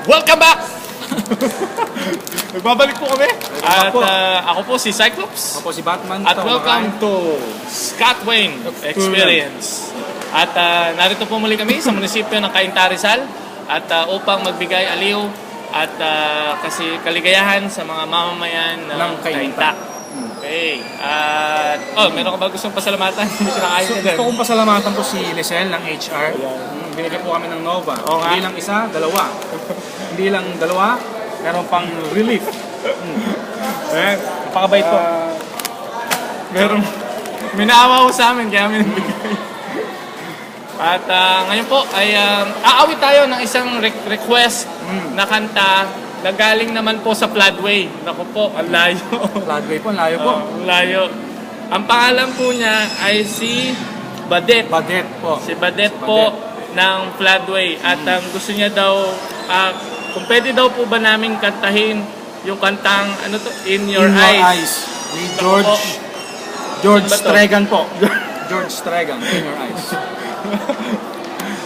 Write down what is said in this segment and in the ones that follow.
Welcome back! Nagbabalik po kami. At ako po si Cyclops. Ako po si Batman. At welcome to Scott Wayne Experience. At narito po muli kami sa munisipyo ng Cainta, Rizal. At upang magbigay aliw at kasi kaligayahan sa mga mamamayan ng Cainta. Okay. At meron ka ba gustong pasalamatan? Gusto kong pasalamatan po si Lisel ng HR. Binigyan po kami ng Nova. Hindi lang isa, dalawa. Hindi lang dalawa, meron pang relief. Pakabait po. Meron minaawa ko sa amin kaya kami nagbigay. At ngayon po ay aawit tayo ng isang request na kanta na galing naman po sa Floodway. Naku po, ang layo. Floodway po, ang layo po. Ang layo. Ang pangalan po niya ay si Badet. Badet po. Si Badet po ng Floodway. At gusto niya daw, kung pwede daw po ba namin kantahin yung kantang, ano to? In Your Eyes. Ni George Stregan po. George Stregan, In Your Eyes.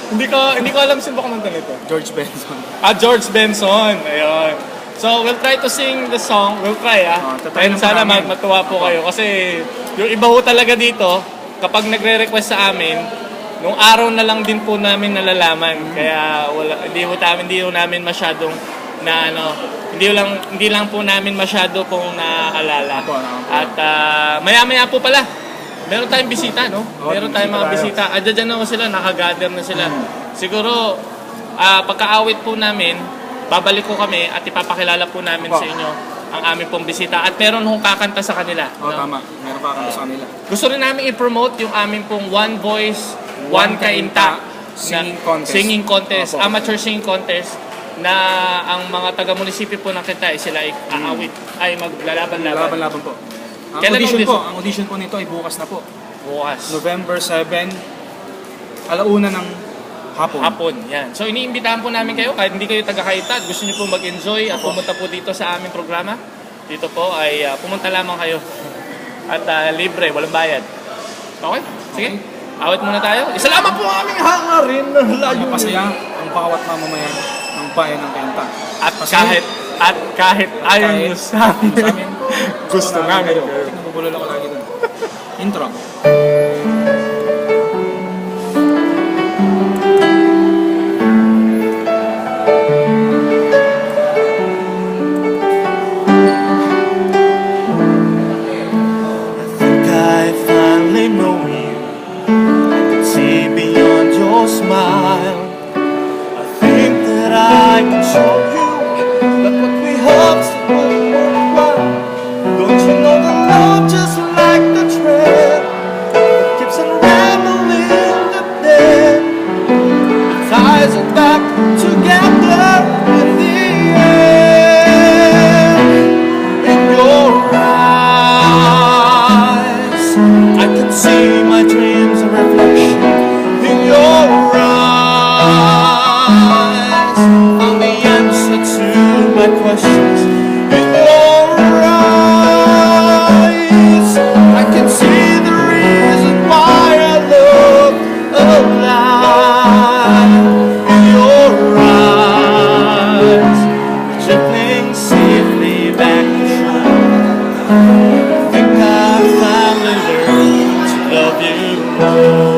Hindi ko alam sino ba kumanta nito. George Benson. George Benson. Ayun. So, we'll try to sing the song. We'll try, And sana matuwa po kayo. Kasi, yung iba ho talaga dito, kapag nagre-request sa amin, nung araw na lang din po namin nalalaman. Kaya, hindi ho namin masyadong hindi lang po namin masyado pong naaalala. At, maya-maya po pala, meron tayong bisita, no? Meron tayong mga bisita. Diyan na sila, nakagather na sila. Siguro, pagka-awit po namin, babalik ko kami at ipapakilala po namin sa inyo ang aming pong bisita. At meron hong kakanta sa kanila. Tama. Meron kakanta sa kanila. Gusto rin namin i-promote yung aming pong One Voice, One Cainta singing contest, amateur singing contest na ang mga taga-munisipyo po ng Cainta sila ay aawit, ay maglalaban-laban. Laban-laban po. Ang audition po nito ay bukas na po. Bukas. November 7, alauna ng hapon. Yan. So iniimbitahan po namin kayo kahit hindi kayo taga-Cainta, gusto niyo po mag-enjoy at pumunta po dito sa aming programa. Dito po ay pumunta lamang kayo. At libre, walang bayad. Okay? Sige. Awit muna tayo. Isalamat po ang aming hangarin na layo. Mapasaya ang bawat mamamayan ng bayan ng Cainta. At kahit ayaw nyo sa amin, gusto namin. Nabubulol ako lagi doon. Intro. I think I finally know you. I can see beyond your smile. I think that I can show you that what we have is worthwhile. Don't you know that love just like the thread that keeps unraveling the dead, it ties it back together in the end. In your eyes, I can see my dreams a reflection. In your eyes, found the answer to my questions. In your eyes, I can see the reason why I love alive. In your eyes, drifting safely back to shore. I think I finally learned to love you more.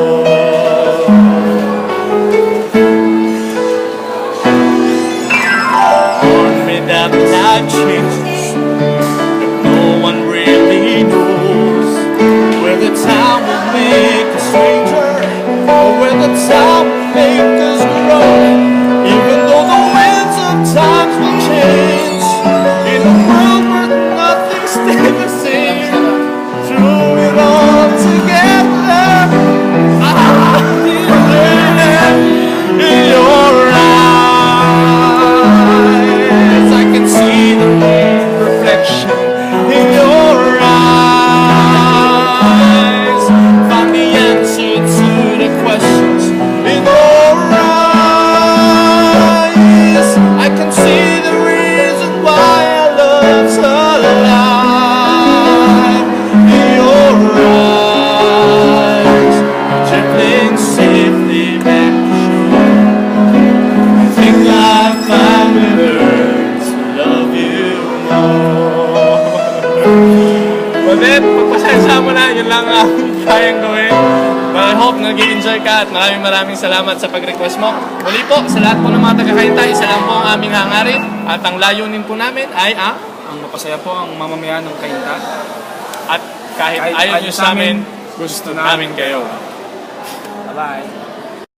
That life changes, no one really knows whether time will make a stranger or whether time will make us grow. Even though the winds of times will change, in a world where nothing stays the same, through it all together, in your eyes, I can see the reflection in your eyes. Find the But then, pagpasensya mo na, yun lang ang kayang gawin. But I hope nag-enjoy ka at maraming salamat sa pag-request mo. Muli po, sa lahat po ng mga taga-Kainta, isa lang po ang aming hangarin at ang layunin po namin ay ang mapasaya po ang mamamayan ng Kainta. At kahit ayaw nyo sa amin, gusto namin kayo. Bye-bye.